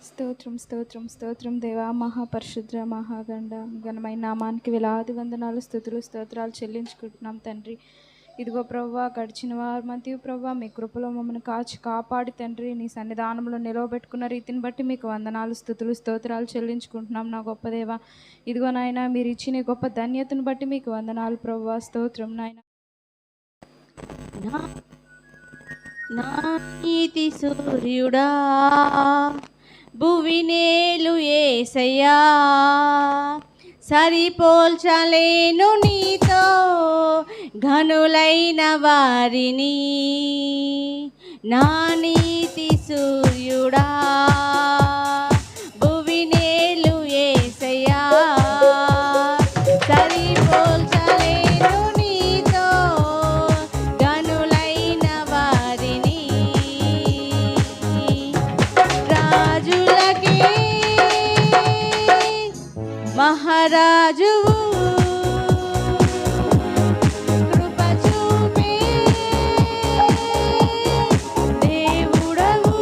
స్తోత్రం స్తోత్రం స్తోత్రం దేవా, మహాపరిశుద్ర మహాగండ ఘనమైన నామానికి వేలాది వందనాలు, స్తుతులు, స్తోత్రాలు చెల్లించుకుంటున్నాం తండ్రి. ఇదిగో ప్రవ్వా, గడిచిన వారు మధ్య ప్రవ్వా మీ కృపలో మమ్మల్ని కాచి కాపాడి తండ్రి నీ సన్నిధానంలో నిలవబెట్టుకున్న రీతిని బట్టి మీకు వందనాలు, స్తుతులు, స్తోత్రాలు చెల్లించుకుంటున్నాం నా గొప్ప దేవా. ఇదిగో నాయన, మీరు ఇచ్చిన గొప్ప ధన్యతను బట్టి మీకు వందనాలు ప్రవ్వా. స్తోత్రం నాయన. నా నీతి సూర్యుడా భువినేలు యేసయ్యా, సరిపోల్చలేను నీతో ఘనులైన వారిని. నా నీతి సూర్యుడా భువినేలు యేసయ్యా, సరిపోల్చలేను నీతో ఘనులైన వారిని. రాజులకి మహారాజువు, కృప చూపే దేవుడవు,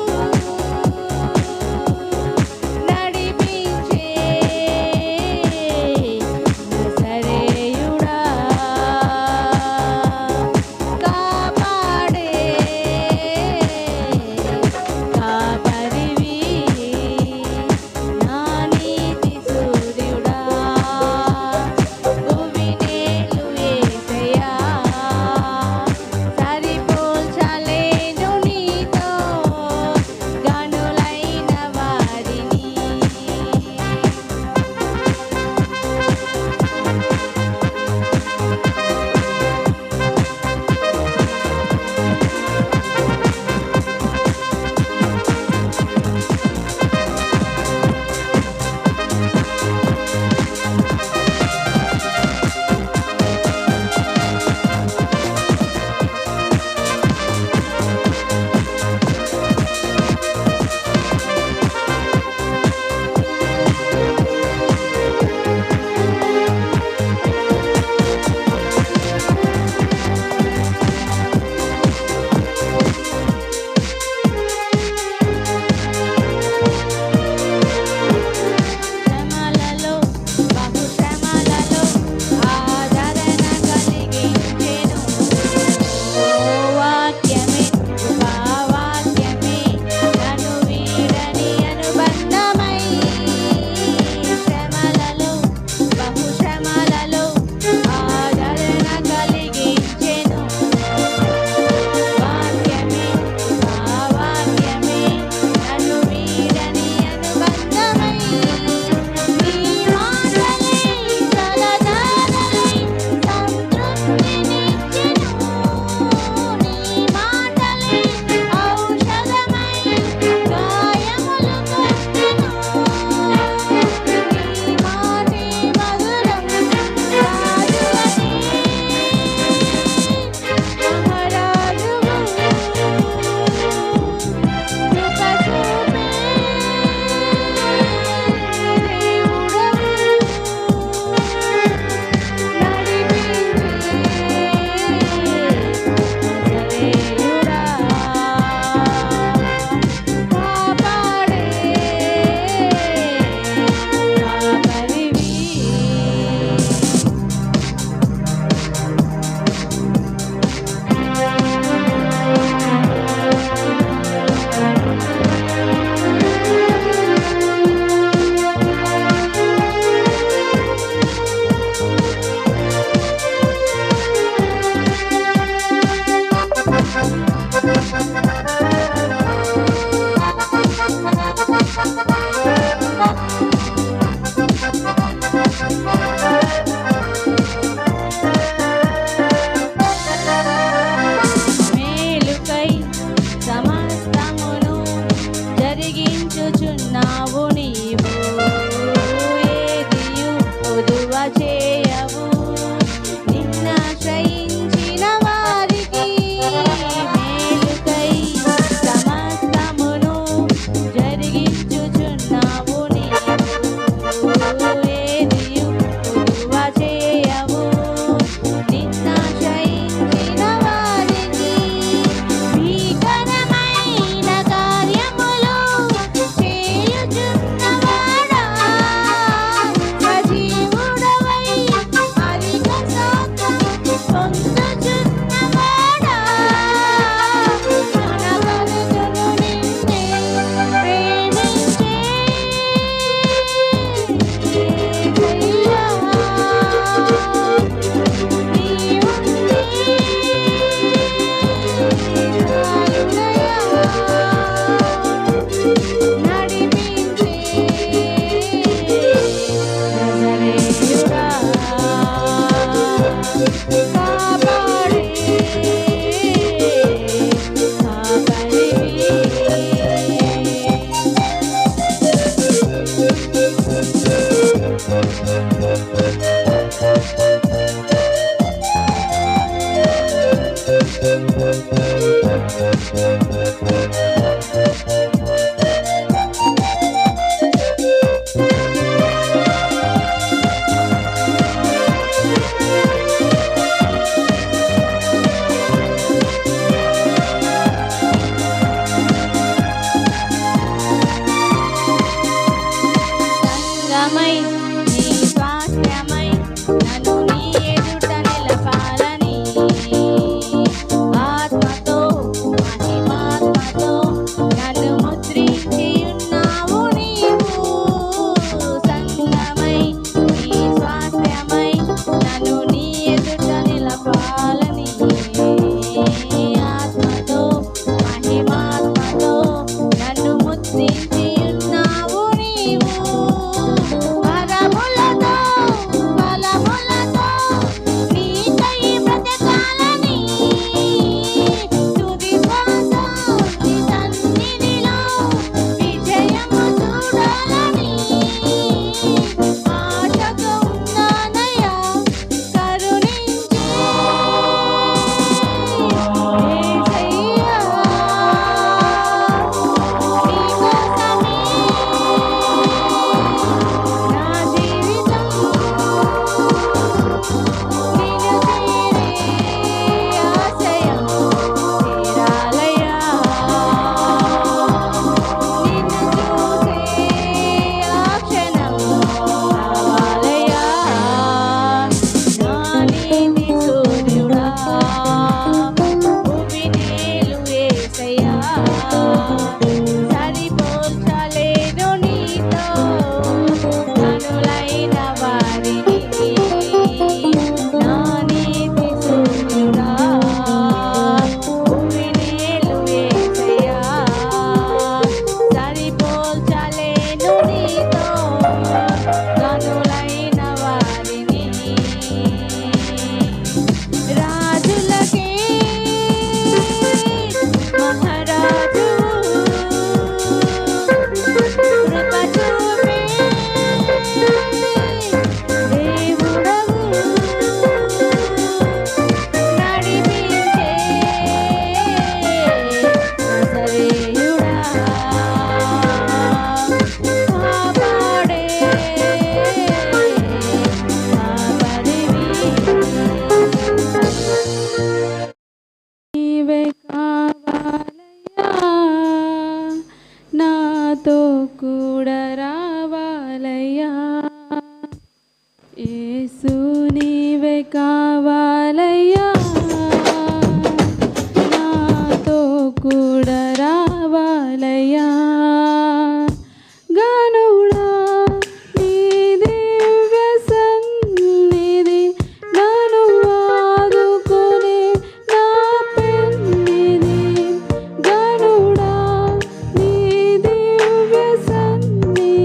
నాతో కూడా రావాలయ్యా. యేసు నీవే కావాలయ్యా, నాతో కూడా రావాలయ్యా. గనుడా నీ దివ్య సన్నిధి నన్ను ఆదుకునే నా పెన్నిధి. గనుడా నీ దివ్య సన్నిధి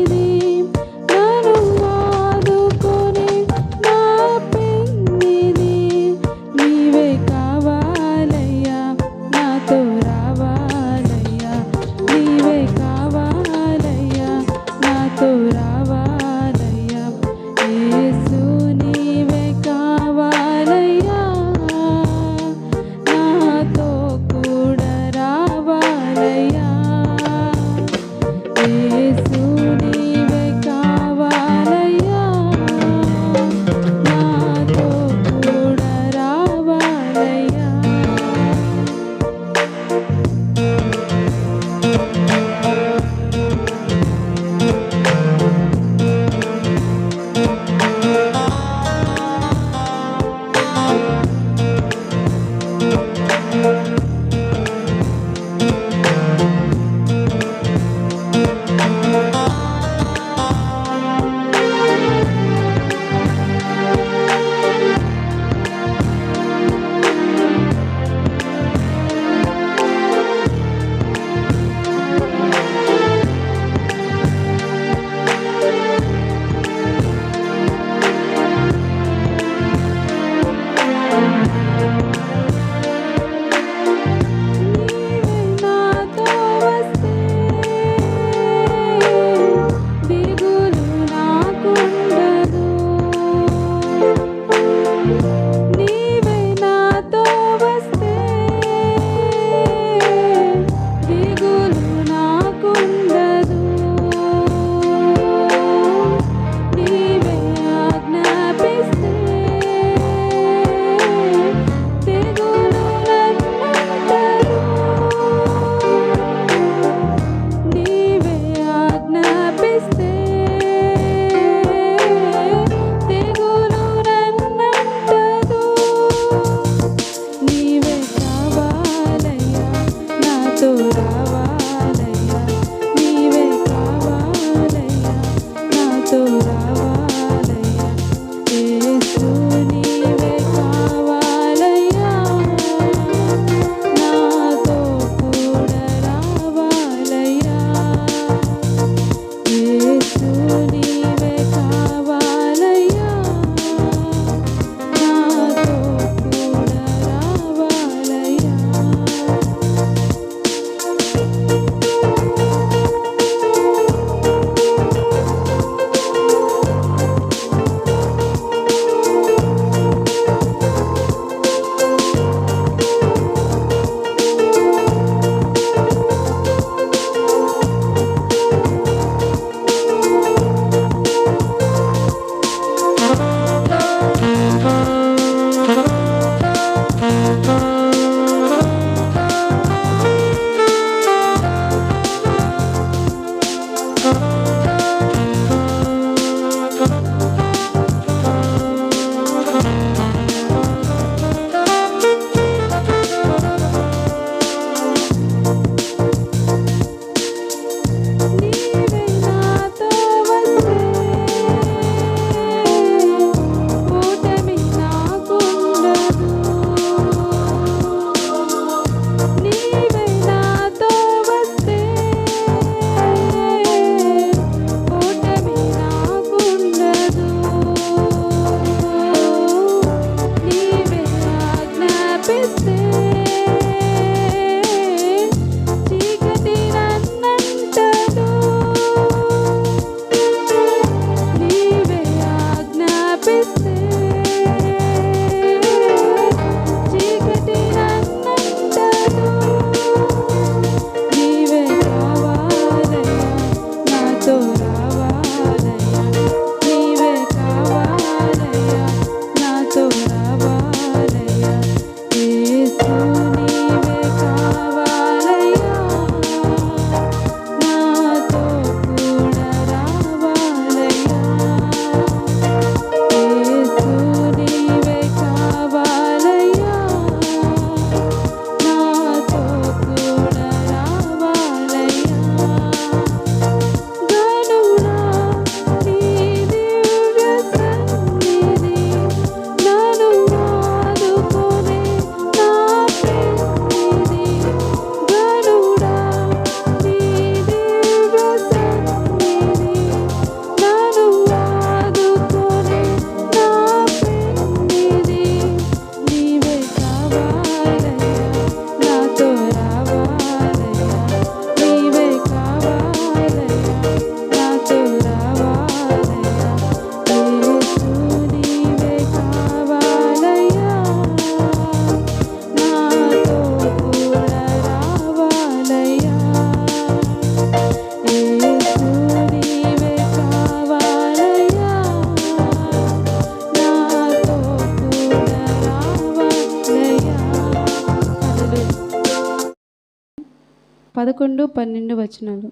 11, 12 వచనాలు.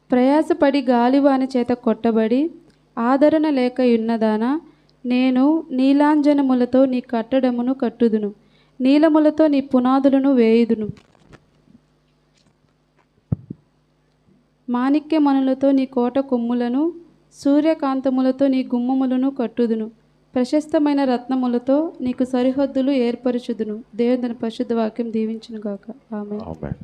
ప్రయాసపడి గాలివాన చేత కొట్టబడి ఆదరణ లేక ఉన్నదానా, నేను నీలాంజనములతో నీ కట్టడమును కట్టుదును, నీలములతో నీ పునాదులను వేయుదును, మాణిక్యమణులతో నీ కోట కొమ్ములను, సూర్యకాంతములతో నీ గుమ్మములను కట్టుదును, ప్రశస్తమైన రత్నములతో నీకు సరిహద్దులు ఏర్పరచుదును. దేవుని తన పరిశుద్ధ వాక్యం దీవించునుగాక. ఆమేన్.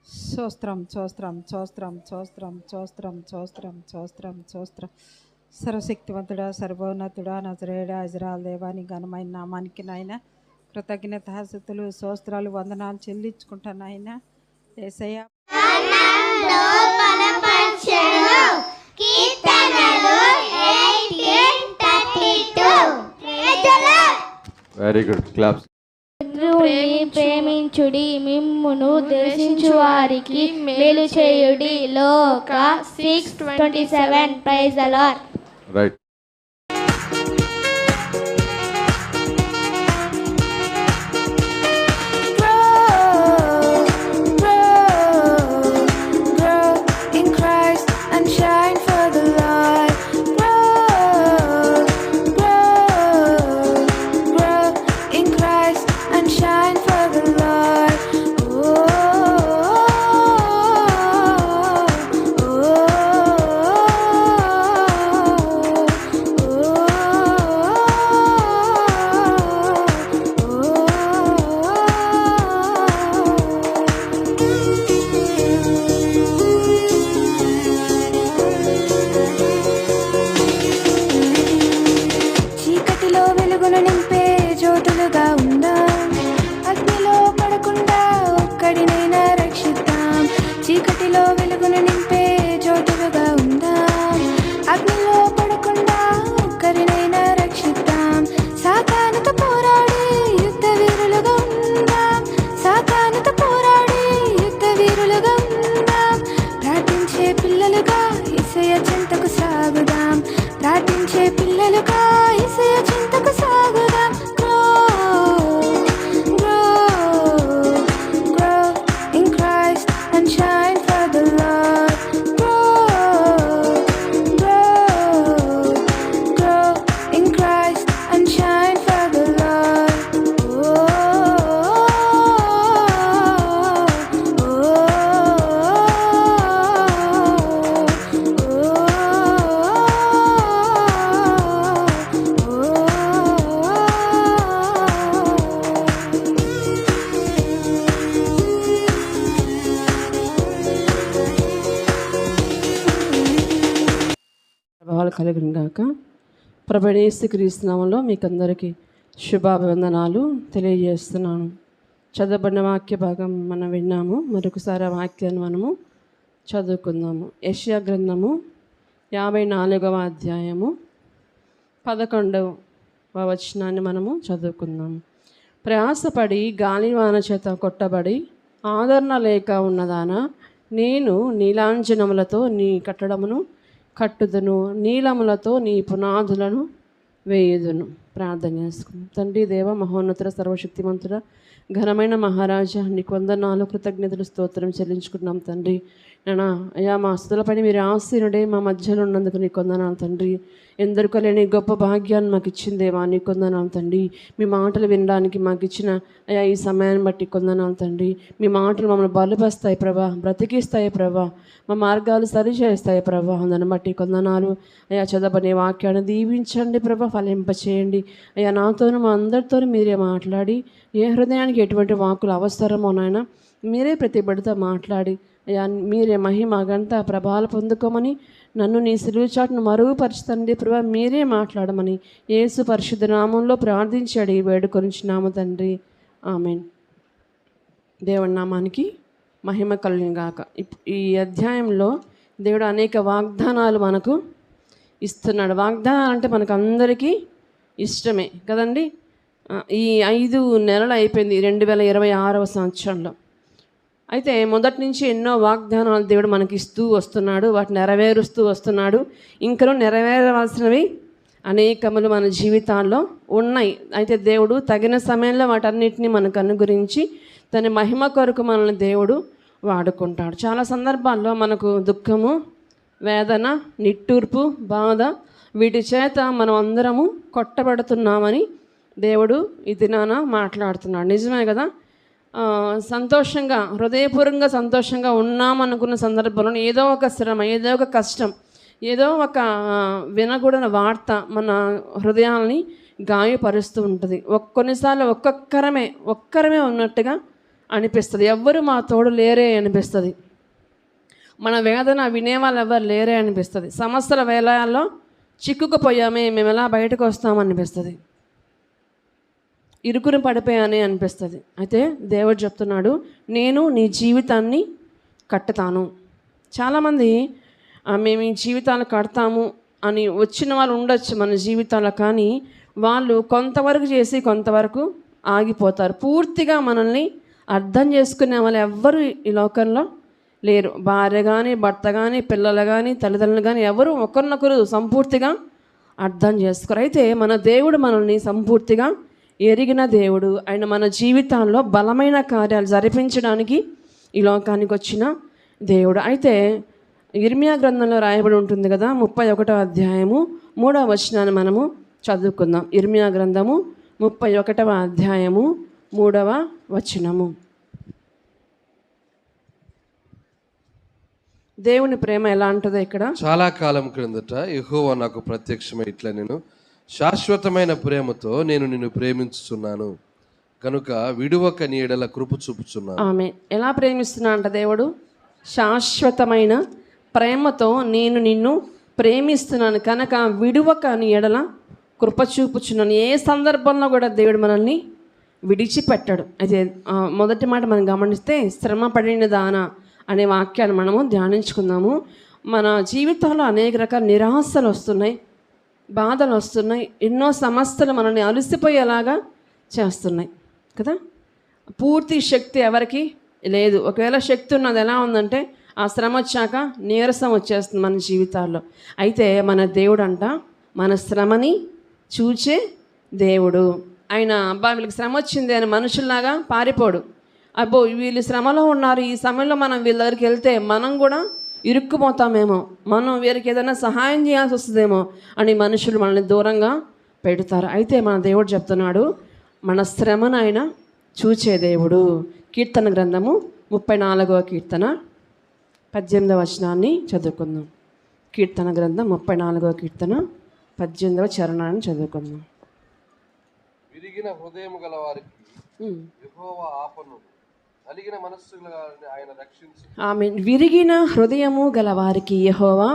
స్తోత్రం స్తోత్రం స్తోత్రం స్తోత్రం స్తోత్రం స్తోత్రం స్తోత్రం స్తోత్రం. సర్వశక్తివంతుడా, సర్వోన్నతుడా, నజరేయుడా, ఇజ్రాయెల్ దేవాని ఘనమైన నామానికి నాయన కృతజ్ఞతాస్తుతులు, స్తోత్రాలు, వందనాలు చెల్లించుకుంటాను నాయన. Yesayya very good, claps. ప్రేమించుడి, మిమ్మును ద్వేషించు వారికి మేలు చేయుడి. లోక 6:27. Praise the lord. రైట్. కలుగును గాక. ప్రభువైన యేసుక్రీస్తు నామములో మీకు అందరికీ శుభాభివందనాలు తెలియజేస్తున్నాను. చదవబడిన వాక్య భాగం మనం విన్నాము. మరొకసారి ఆ వాక్యాన్ని మనము చదువుకుందాము. యెషయా గ్రంథము 54వ అధ్యాయము 11వ వచనాన్ని మనము చదువుకుందాము. ప్రయాసపడి గాలివాన చేత కొట్టబడి ఆదరణ లేక ఉన్నదానా, నేను నీలాంజనములతో నీ కట్టడమును కట్టుదును, నీలములతో నీ పునాదులను వేయుదును. ప్రార్థన చేసుకుందాం. తండ్రి దేవ మహోన్నతుడ సర్వశక్తిమంతుడ ఘనమైన మహారాజా, నీకు వందనాలు కృతజ్ఞతలు స్తోత్రం చెల్లించుకుంటున్నాం తండ్రి. నానా అయ్యా, మా స్థుతులపైన మీరు ఆశీనుడే మా మధ్యలో ఉన్నందుకు నీకు వందనాలు తండ్రి. ఎందరికో లేని గొప్ప భాగ్యాన్ని మాకు ఇచ్చిందేవా, నీకు వందనాలు తండ్రి. మీ మాటలు వినడానికి మాకు ఇచ్చిన అయ్యా ఈ సమయాన్ని బట్టి కొందనాలు తండ్రి. మీ మాటలు మమ్మల్ని బలపరుస్తాయి ప్రభా, బ్రతికిస్తాయి ప్రభా, మా మార్గాలు సరిచేస్తాయి ప్రభా. దాన్ని బట్టి కొందనాలు అయ్యా. చదవబడే వాక్యాన్ని దీవించండి ప్రభా, ఫలింపచేయండి అయ్యా. నాతోనూ మా అందరితోనూ మీరే మాట్లాడి ఏ హృదయానికి ఎటువంటి వాక్కులు అవసరమో నాయన మీరే ప్రతి బిడ్డతో మాట్లాడి అయ్యా, మీరే మహిమ ఘనత ప్రభావాలు పొందుకోమని నన్ను నీ సిలువ చాటును మరుగుపరుచుతండి ప్రభా. మీరే మాట్లాడమని యేసు పరిశుద్ధ నామంలో ప్రార్థించాడు ఈ వేడుకొనిచున్నాము తండ్రి. ఆమేన్. దేవుడి నామానికి మహిమ కలుగును గాక. ఈ అధ్యాయంలో దేవుడు అనేక వాగ్దానాలు మనకు ఇస్తున్నాడు. వాగ్దానాలు అంటే మనకు అందరికీ ఇష్టమే కదండి. ఈ 5 నెలలు అయిపోయింది 2026వ సంవత్సరంలో. అయితే మొదటి నుంచి ఎన్నో వాగ్దానాలు దేవుడు మనకి ఇస్తూ వస్తున్నాడు, వాటిని నెరవేరుస్తూ వస్తున్నాడు. ఇంకనూ నెరవేరవలసినవి అనేకములు మన జీవితాల్లో ఉన్నాయి. అయితే దేవుడు తగిన సమయంలో వాటన్నిటిని మనకు అనుగురించి తన మహిమ కొరకు మనల్ని దేవుడు వాడుకుంటాడు. చాలా సందర్భాల్లో మనకు దుఃఖము, వేదన, నిట్టూర్పు, బాధ వీటి చేత మనం అందరము కొట్టబడుతున్నామని దేవుడు ఈ దినాన మాట్లాడుతున్నాడు. నిజమే కదా. సంతోషంగా, హృదయపూర్వకంగా సంతోషంగా ఉన్నామనుకున్న సందర్భంలో ఏదో ఒక శ్రమ, ఏదో ఒక కష్టం, ఏదో ఒక వినకూడని వార్త మన హృదయాల్ని గాయపరుస్తూ ఉంటుంది. కొన్నిసార్లు ఒక్కరమే ఉన్నట్టుగా అనిపిస్తుంది. ఎవ్వరు మా తోడు లేరే అనిపిస్తుంది. మన వేదన వినేవాళ్ళు ఎవరు లేరే అనిపిస్తుంది. సమస్యల వేళల్లో చిక్కుకుపోయామే, మేము ఎలా బయటకు వస్తామనిపిస్తుంది. ఇరుకుని పడిపోయానే అనిపిస్తుంది. అయితే దేవుడు చెప్తున్నాడు, నేను నీ జీవితాన్ని కట్టుతాను. చాలామంది మేము ఈ జీవితాలు కడతాము అని వచ్చిన వాళ్ళు ఉండొచ్చు మన జీవితాల్లో, కానీ వాళ్ళు కొంతవరకు చేసి కొంతవరకు ఆగిపోతారు. పూర్తిగా మనల్ని అర్థం చేసుకునే వాళ్ళు ఎవ్వరు ఈ లోకంలో లేరు. భార్య కానీ, భర్త కానీ, పిల్లలు కానీ, తల్లిదండ్రులు కానీ ఎవరు ఒకరినొకరు సంపూర్తిగా అర్థం చేసుకోరు. అయితే మన దేవుడు మనల్ని సంపూర్తిగా ఎరిగిన దేవుడు. ఆయన మన జీవితాల్లో బలమైన కార్యాలు జరిపించడానికి ఈ లోకానికి వచ్చిన దేవుడు. అయితే ఇర్మియా గ్రంథంలో రాయబడి ఉంటుంది కదా, 31వ అధ్యాయము 3వ వచనాన్ని మనము చదువుకుందాం. ఇర్మియా గ్రంథము 31వ అధ్యాయము 3వ వచనము. దేవుని ప్రేమ ఎలా ఉంటుందో ఇక్కడ. చాలా కాలం క్రిందట యెహోవా నాకు ప్రత్యక్షమై ఇట్లా, నేను శాశ్వతమైన ప్రేమతో నేను నిన్ను ప్రేమించుచున్నాను కనుక విడువక నీ ఎడల కృప చూపుచున్నాను. ఆమె ఎలా ప్రేమిస్తున్నా అంట దేవుడు? శాశ్వతమైన ప్రేమతో నేను నిన్ను ప్రేమిస్తున్నాను కనుక విడువక నీ ఎడల కృప చూపుచున్నాను. ఏ సందర్భంలో కూడా దేవుడు మనల్ని విడిచిపెట్టాడు. అయితే మొదటి మాట మనం గమనిస్తే, శ్రమ పడిన దానా అనే వాక్యాన్ని మనము ధ్యానించుకుందాము. మన జీవితంలో అనేక రకాల నిరాశలు వస్తున్నాయి, బాధలు వస్తున్నాయి, ఎన్నో సమస్యలు మనల్ని అలసిపోయేలాగా చేస్తున్నాయి కదా. పూర్తి శక్తి ఎవరికి లేదు. ఒకవేళ శక్తి ఉన్నది ఎలా ఉందంటే, ఆ శ్రమ వచ్చాక నీరసం వచ్చేస్తుంది మన జీవితాల్లో. అయితే మన దేవుడు అంట మన శ్రమని చూచే దేవుడు. ఆయన అబ్బా వీళ్ళకి శ్రమ వచ్చింది అని మనుషుల్లాగా పారిపోడు. అబ్బో వీళ్ళు శ్రమలో ఉన్నారు, ఈ సమయంలో మనం వీళ్ళ దగ్గరికి వెళ్తే మనం కూడా ఇరుక్కుపోతామేమో, మనం వీరికి ఏదైనా సహాయం చేయాల్సి వస్తుందేమో అని మనుషులు మనల్ని దూరంగా పెడతారు. అయితే మన దేవుడు చెప్తున్నాడు, మన శ్రమను ఆయన చూచే దేవుడు. కీర్తన గ్రంథము 34వ కీర్తన 18వ వచనాన్ని చదువుకుందాం. కీర్తన గ్రంథం 34వ కీర్తన 18వ చరణాన్ని చదువుకుందాం. విరిగిన హృదయం గల వారికి యెహోవా ఆపను, నలిగిన మనస్సు గల వారిని ఆయన రక్షించు. ఆమె విరిగిన హృదయము గల వారికి యెహోవా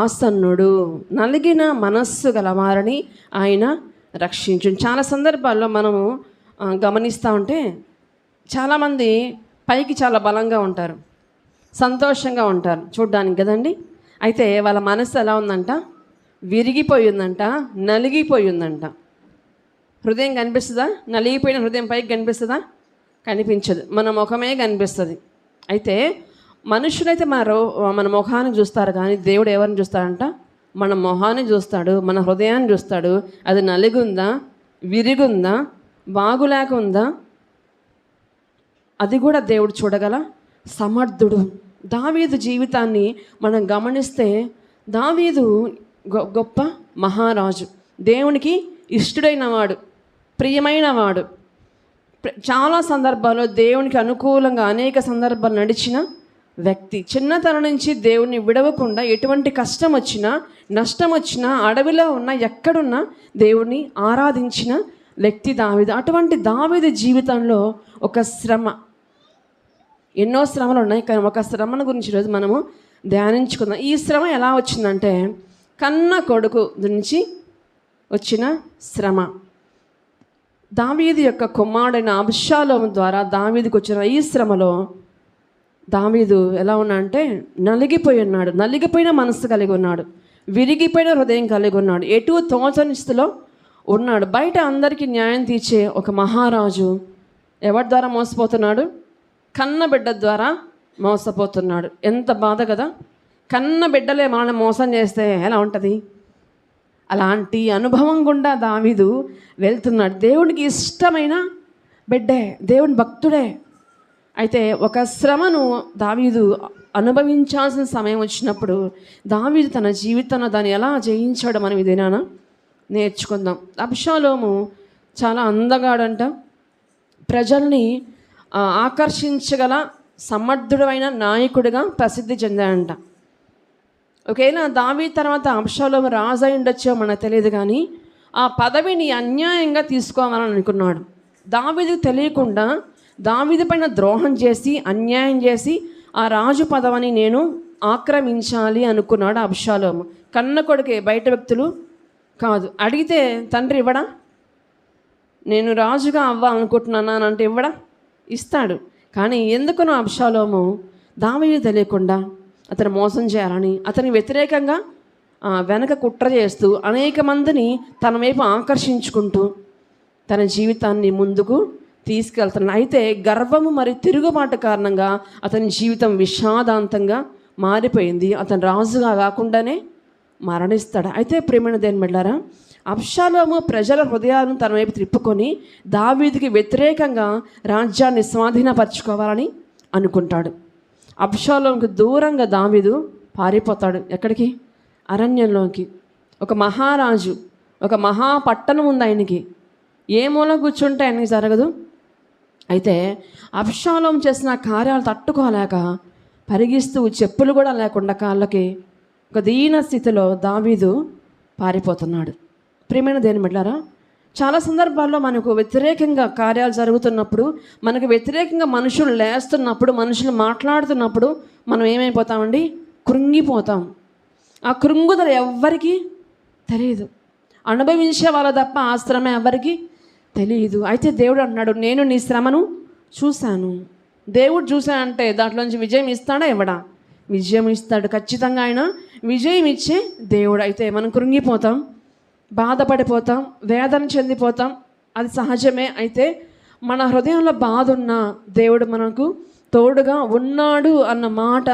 ఆసన్నుడు, నలిగిన మనస్సు గలవారిని ఆయన రక్షించు. చాలా సందర్భాల్లో మనము గమనిస్తూ ఉంటే చాలామంది పైకి చాలా బలంగా ఉంటారు, సంతోషంగా ఉంటారు చూడ్డానికి కదండి. అయితే వాళ్ళ మనసు ఎలా ఉందంట? విరిగిపోయిందంట, నలిగిపోయిందంట. హృదయం కనిపిస్తుందా? నలిగిపోయిన హృదయం పైకి కనిపిస్తుందా? కనిపించదు, మన ముఖమే కనిపిస్తుంది. అయితే మనుషులైతే మన ముఖాన్ని చూస్తారు, కానీ దేవుడు ఎవరిని చూస్తాడంట? మన మొహాన్ని చూస్తాడు, మన హృదయాన్ని చూస్తాడు. అది నలిగుందా, విరిగుందా, బాగులేక ఉందా, అది కూడా దేవుడు చూడగల సమర్థుడు. దావీదు జీవితాన్ని మనం గమనిస్తే, దావీదు గొప్ప మహారాజు, దేవునికి ఇష్టడైన వాడు, ప్రియమైన వాడు. చాలా సందర్భాల్లో దేవునికి అనుకూలంగా అనేక సందర్భాలు నడిచిన వ్యక్తి. చిన్నతనం నుంచి దేవుణ్ణి విడవకుండా ఎటువంటి కష్టం వచ్చినా, నష్టం వచ్చినా, అడవిలో ఉన్నా, ఎక్కడున్నా దేవుణ్ణి ఆరాధించిన వ్యక్తి దావీదు. అటువంటి దావీదు జీవితంలో ఒక శ్రమ, ఎన్నో శ్రమలు ఉన్నాయి, కానీ ఒక శ్రమను గురించి ఈరోజు మనము ధ్యానించుకుందాం. ఈ శ్రమ ఎలా వచ్చిందంటే, కన్న కొడుకు నుంచి వచ్చిన శ్రమ. దావీదు యొక్క కుమారుడైన అబ్షాలోము ద్వారా దావీదుకు వచ్చిన ఈ శ్రమలో దావీదు ఎలా ఉన్నాడంటే నలిగిపోయి ఉన్నాడు, నలిగిపోయిన మనస్సు కలిగి ఉన్నాడు, విరిగిపోయిన హృదయం కలిగి ఉన్నాడు, ఎటు తోచని స్థితిలో ఉన్నాడు. బయట అందరికీ న్యాయం తీర్చే ఒక మహారాజు ఎవరి ద్వారా మోసపోతున్నాడు? కన్న బిడ్డ ద్వారా మోసపోతున్నాడు. ఎంత బాధ కదా. కన్న బిడ్డలే మనల్ని మోసం చేస్తే ఎలా ఉంటుంది? అలాంటి అనుభవం గుండా దావీదు వెళ్తున్నాడు. దేవునికి ఇష్టమైన బిడ్డే, దేవుని భక్తుడే, అయితే ఒక శ్రమను దావీదు అనుభవించాల్సిన సమయం వచ్చినప్పుడు దావీదు తన జీవితంలో దాన్ని ఎలా జయించాడో మనం ఇదేనా నేర్చుకుందాం. అబ్షాలోము చాలా అందగాడంట, ప్రజల్ని ఆకర్షించగల సమర్థుడైన నాయకుడిగా ప్రసిద్ధి చెందాడంట. ఒకవేళ దావీదు తర్వాత అబ్షాలోము రాజు అయి ఉండొచ్చో మనకు తెలియదు, కానీ ఆ పదవిని అన్యాయంగా తీసుకోవాలని అనుకున్నాడు. దావీదుకు తెలియకుండా దావీదు పైన ద్రోహం చేసి అన్యాయం చేసి ఆ రాజు పదవిని నేను ఆక్రమించాలి అనుకున్నాడు అబ్షాలోము. కన్న కొడుకే, బయట వ్యక్తులు కాదు. అడిగితే తండ్రి ఇవ్వడా? నేను రాజుగా అవ్వాలనుకుంటున్నాను అంటే ఇవ్వడా? ఇస్తాడు. కానీ ఎందుకునో అబ్షాలోము దావీదు తెలియకుండా అతను మోసం చేయాలని అతని వ్యతిరేకంగా వెనక కుట్ర చేస్తూ అనేక మందిని తన వైపు ఆకర్షించుకుంటూ తన జీవితాన్ని ముందుకు తీసుకెళ్తున్నాడు. అయితే గర్వము మరియు తిరుగుబాటు కారణంగా అతని జీవితం విషాదాంతంగా మారిపోయింది. అతను రాజుగా కాకుండానే మరణిస్తాడు. అయితే ప్రియమైన దేవుని బిడ్డలారా, అబ్షాలోము ప్రజల హృదయాలను తన వైపు తిప్పుకొని దావీదుకి వ్యతిరేకంగా రాజ్యాన్ని స్వాధీనపరచుకోవాలని అనుకుంటాడు. అబ్షాలోముకు దూరంగా దావీదు పారిపోతాడు. ఎక్కడికి? అరణ్యంలోకి. ఒక మహారాజు, ఒక మహాపట్టణం ఉంది ఆయనకి. ఏ మూల కూర్చుంటే ఆయనకి జరగదు. అయితే అబ్షాలోము చేసిన కార్యాలు తట్టుకోలేక పరిగిస్తూ చెప్పులు కూడా లేకుండా కాళ్ళకి ఒక దీన స్థితిలో దావీదు పారిపోతున్నాడు. ప్రియమైన దేవుని బిడ్డలారా, చాలా సందర్భాల్లో మనకు వ్యతిరేకంగా కార్యాలు జరుగుతున్నప్పుడు, మనకు వ్యతిరేకంగా మనుషులు లేస్తున్నప్పుడు, మనుషులు మాట్లాడుతున్నప్పుడు మనం ఏమైపోతామండి? కృంగిపోతాం. ఆ కృంగుదల ఎవ్వరికీ తెలియదు. అనుభవించే వాళ్ళ తప్ప ఆ శ్రమ ఎవరికి తెలియదు. అయితే దేవుడు అన్నాడు, నేను నీ శ్రమను చూశాను. దేవుడు చూశానంటే దాంట్లోంచి విజయం ఇస్తాడా? ఇవ్వడా? విజయం ఇస్తాడు. ఖచ్చితంగా ఆయన విజయం ఇచ్చే దేవుడు. అయితే మనం కృంగిపోతాం, బాధపడిపోతాం, వేదన చెందిపోతాం, అది సహజమే. అయితే మన హృదయంలో బాధ ఉన్న దేవుడు మనకు తోడుగా ఉన్నాడు అన్న మాట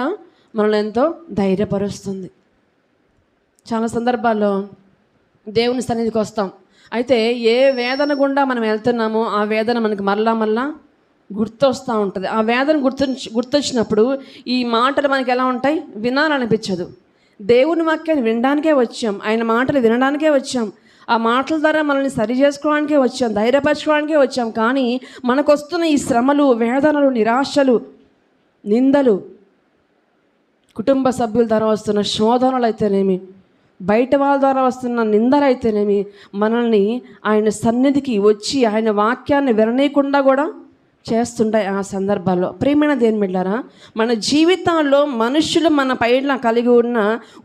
మనల్ని ఎంతో ధైర్యపరుస్తుంది. చాలా సందర్భాల్లో దేవుని సన్నిధికి వస్తాం. అయితే ఏ వేదన గుండా మనం వెళ్తున్నామో ఆ వేదన మనకి మరలా గుర్తొస్తూ ఉంటుంది. ఆ వేదన గుర్తొచ్చినప్పుడు ఈ మాటలు మనకి ఎలా ఉంటాయి? వినాలనిపించదు. దేవుని వాక్యాన్ని వినడానికే వచ్చాం, ఆయన మాటలు వినడానికే వచ్చాం, ఆ మాటల ద్వారా మనల్ని సరి చేసుకోవడానికే వచ్చాం, ధైర్యపరచుకోవడానికే వచ్చాం. కానీ మనకు వస్తున్న ఈ శ్రమలు, వేదనలు, నిరాశలు, నిందలు, కుటుంబ సభ్యుల ద్వారా వస్తున్న శోధనలు అయితేనేమి, బయట వాళ్ళ ద్వారా వస్తున్న నిందలు అయితేనేమి, మనల్ని ఆయన సన్నిధికి వచ్చి ఆయన వాక్యాన్ని విననీయకుండా కూడా చేస్తుంటాయి ఆ సందర్భాల్లో. ప్రియమైన దేవుని బిడ్డలారా, మన జీవితాల్లో మనుషులు మన పైన కలిగి ఉన్న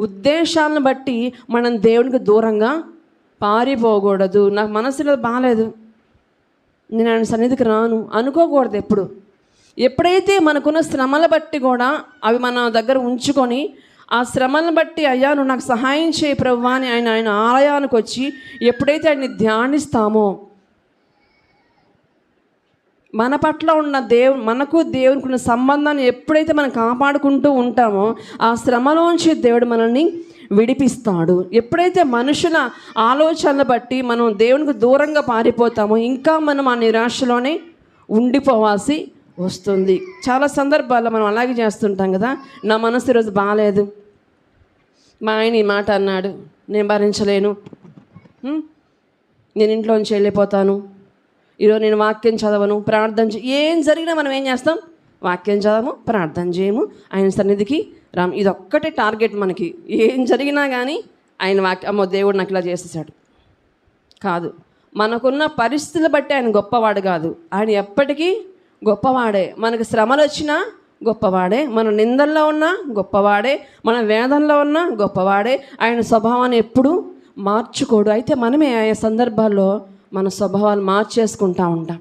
ఉద్దేశాలను బట్టి మనం దేవునికి దూరంగా పారిపోకూడదు. నాకు మనసులో బాగాలేదు, నేను ఆయన సన్నిధికి రాను అనుకోకూడదు. ఎప్పుడైతే మనకున్న శ్రమల బట్టి కూడా అవి మన దగ్గర ఉంచుకొని ఆ శ్రమలను బట్టి అయ్యా నువ్వు నాకు సహాయం చేయి ప్రభువా అని ఆయన ఆలయానికి వచ్చి ఎప్పుడైతే ఆయన్ని ధ్యానిస్తామో, మన పట్ల ఉన్న మనకు దేవునికి ఉన్న సంబంధాన్ని ఎప్పుడైతే మనం కాపాడుకుంటూ ఉంటామో ఆ శ్రమలోంచి దేవుడు మనల్ని విడిపిస్తాడు. ఎప్పుడైతే మనుషుల ఆలోచనలు బట్టి మనం దేవునికి దూరంగా పారిపోతామో ఇంకా మనం ఆ నిరాశలోనే ఉండిపోవాల్సి వస్తుంది. చాలా సందర్భాల్లో మనం అలాగే చేస్తుంటాం కదా. నా మనసు ఈరోజు బాగాలేదు, మా ఆయన ఈ మాట అన్నాడు, నేను భరించలేను, నేను ఇంట్లోంచి వెళ్ళిపోతాను, ఈరోజు నేను వాక్యం చదవను, ప్రార్థన ఏం జరిగినా మనం ఏం చేస్తాం? వాక్యం చదవము, ప్రార్థన చేయము, ఆయన సన్నిధికి రామ్. ఇదొక్కటే టార్గెట్ మనకి. ఏం జరిగినా కానీ ఆయన వాక్యం, అమ్మో దేవుడు నాకు ఇలా చేసేసాడు కాదు. మనకున్న పరిస్థితులు బట్టి ఆయన గొప్పవాడు కాదు, ఆయన ఎప్పటికీ గొప్పవాడే. మనకు శ్రమలు వచ్చినా గొప్పవాడే, మన నిందల్లో ఉన్నా గొప్పవాడే, మన వేదనలో ఉన్నా గొప్పవాడే. ఆయన స్వభావాన్ని ఎప్పుడూ మార్చుకోడు. అయితే మనమే ఆయా సందర్భాల్లో మన స్వభావాలు మార్చేసుకుంటూ ఉంటాం.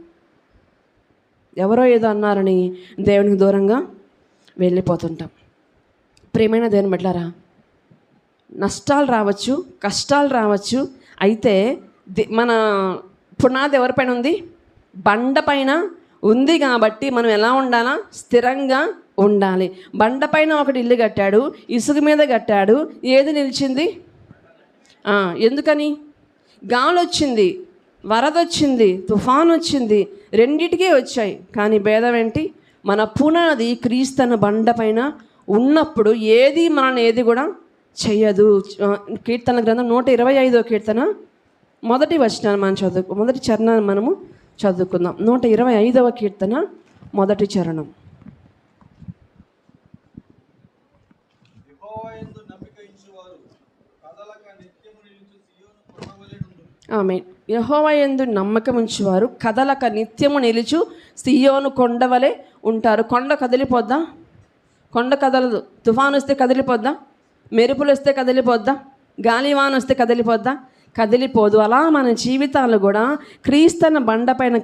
ఎవరో ఏదో అన్నారని దేవునికి దూరంగా వెళ్ళిపోతుంటాం. ప్రియమైన దేవుని బిడ్డలారా, నష్టాలు రావచ్చు, కష్టాలు రావచ్చు. అయితే మన పునాది ఎవరిపైన ఉంది? బండపైన ఉంది. కాబట్టి మనం ఎలా ఉండాలా? స్థిరంగా ఉండాలి. బండపైన ఒకటి ఇల్లు కట్టాడు, ఇసుక మీద కట్టాడు, ఏది నిలిచింది? ఎందుకని? గాలి వచ్చింది, వరద వచ్చింది, తుఫాన్ వచ్చింది, రెండిటికే వచ్చాయి. కానీ భేదం ఏంటి? మన పునాది క్రీస్తు బండ పైన ఉన్నప్పుడు ఏది మనల్ని ఏది కూడా చెయ్యదు. కీర్తన గ్రంథం 125వ కీర్తన మొదటి వచనాన్ని మనం మొదటి చరణాన్ని మనము చదువుకుందాం. 125వ కీర్తన మొదటి చరణం. ఆమె యెహోవా యందు నమ్మకం ఉంచువారు కదలక నిత్యము నిలుచు సియోను కొండవలే ఉంటారు. కొండ కదిలిపోద్దా? కొండ కదలదు. తుఫాను వస్తే కదిలిపోద్దా? మెరుపులు వస్తే కదిలిపోద్దా? గాలివాన వస్తే కదిలిపోద్దా? కదిలిపోదు. అలా మన జీవితాలు కూడా క్రీస్తు బండపైన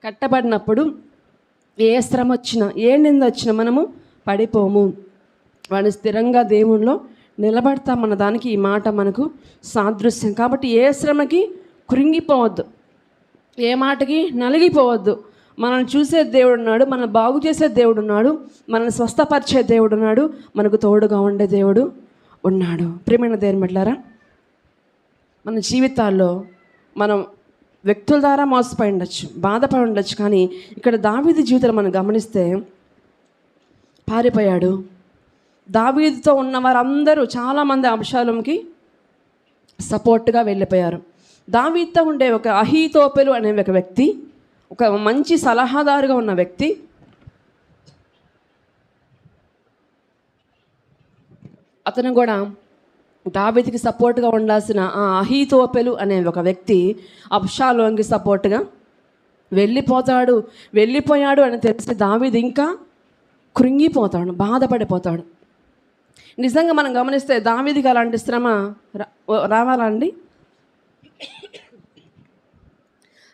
కట్టబడినప్పుడు ఏ శ్రమ వచ్చినా ఏ నింద వచ్చినా మనము పడిపోము. వాడిని స్థిరంగా దేవునిలో నిలబడతామన్న దానికి ఈ మాట మనకు సాదృశ్యం. కాబట్టి ఏ శ్రమకి కృంగిపోవద్దు, ఏ మాటకి నలిగిపోవద్దు. మనల్ని చూసే దేవుడు ఉన్నాడు, మనం బాగు చేసే దేవుడు ఉన్నాడు, మనల్ని స్వస్థపరిచే దేవుడు ఉన్నాడు, మనకు తోడుగా ఉండే దేవుడు ఉన్నాడు. ప్రియమైన దేవుని బిడ్డలారా, మన జీవితాల్లో మనం వ్యక్తుల ద్వారా మోసపోయి ఉండొచ్చు, బాధపడి ఉండొచ్చు. కానీ ఇక్కడ దావీదు జీవితం మనం గమనిస్తే పారిపోయాడు. దావీదుతో ఉన్న వారందరూ చాలామంది అబ్షాలోముకి సపోర్ట్గా వెళ్ళిపోయారు. దావీదుతో ఉండే ఒక అహీతోపెలు అనే ఒక వ్యక్తి, ఒక మంచి సలహాదారుగా ఉన్న వ్యక్తి, అతను కూడా దావీదుకి సపోర్ట్గా ఉండాల్సిన ఆ అహీతోపెలు అనే ఒక వ్యక్తి అబ్షాలోముకి సపోర్ట్గా వెళ్ళిపోయాడు అని తెలిసి దావీదు ఇంకా కృంగిపోతాడు, బాధపడిపోతాడు. నిజంగా మనం గమనిస్తే దావీదుకి అలాంటి శ్రమ రావాలండి.